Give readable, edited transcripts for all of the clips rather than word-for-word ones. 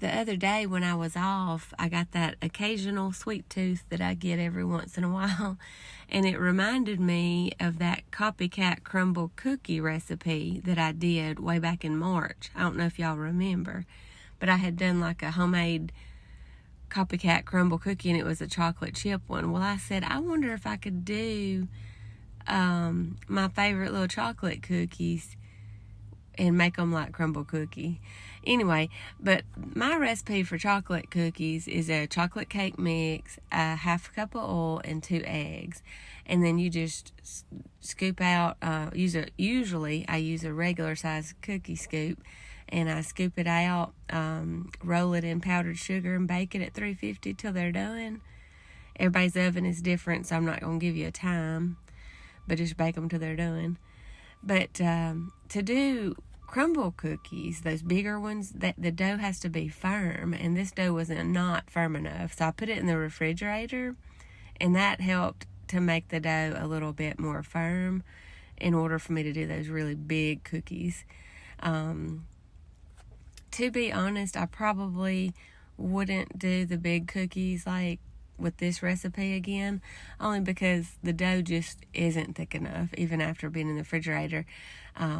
the other day when I was off, I got that occasional sweet tooth that I get every once in a while, and it reminded me of that copycat crumble cookie recipe that I did way back in March. I don't know if y'all remember, but I had done like a homemade copycat crumble cookie, and it was a chocolate chip one. Well, I said, I wonder if I could do my favorite little chocolate cookies and make them like crumble cookie. Anyway, but my recipe for chocolate cookies is a chocolate cake mix, a half a cup of oil, and 2 eggs. And then you just scoop out, usually I use a regular size cookie scoop, and I scoop it out, roll it in powdered sugar, and bake it at 350 till they're done. Everybody's oven is different, so I'm not going to give you a time, but just bake them till they're done. But to do crumble cookies, those bigger ones, that the dough has to be firm, and this dough wasn't not firm enough. So I put it in the refrigerator, and that helped to make the dough a little bit more firm in order for me to do those really big cookies. To be honest, I probably wouldn't do the big cookies like with this recipe again, only because the dough just isn't thick enough, even after being in the refrigerator,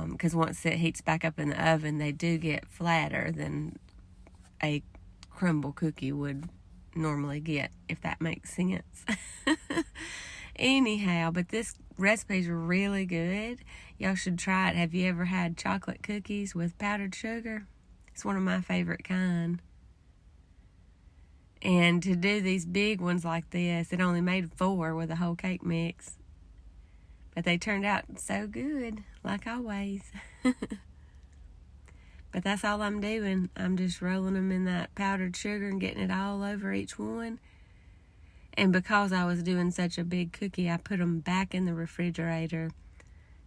because once it heats back up in the oven, they do get flatter than a crumble cookie would normally get, if that makes sense. Anyhow, but this recipe is really good. Y'all should try it. Have you ever had chocolate cookies with powdered sugar? It's one of my favorite kind. And to do these big ones like this, it only made 4 with a whole cake mix. But they turned out so good, like always. But that's all I'm doing. I'm just rolling them in that powdered sugar and getting it all over each one. And because I was doing such a big cookie, I put them back in the refrigerator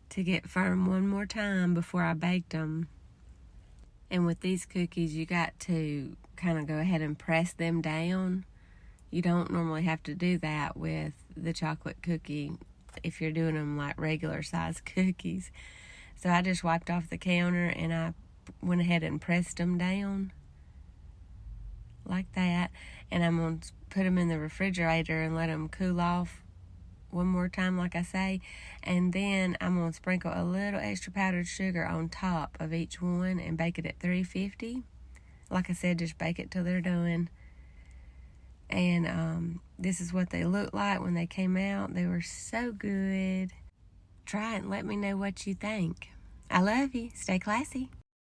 to get firm one more time before I baked them. And with these cookies, you got to kind of go ahead and press them down. You don't normally have to do that with the chocolate cookie if you're doing them like regular size cookies. So I just wiped off the counter and I went ahead and pressed them down like that. And I'm going to put them in the refrigerator and let them cool off one more time, like I say. And then I'm going to sprinkle a little extra powdered sugar on top of each one and bake it at 350. Like I said, just bake it till they're done. And this is what they looked like when they came out. They were so good. Try it and let me know what you think. I love you. Stay classy.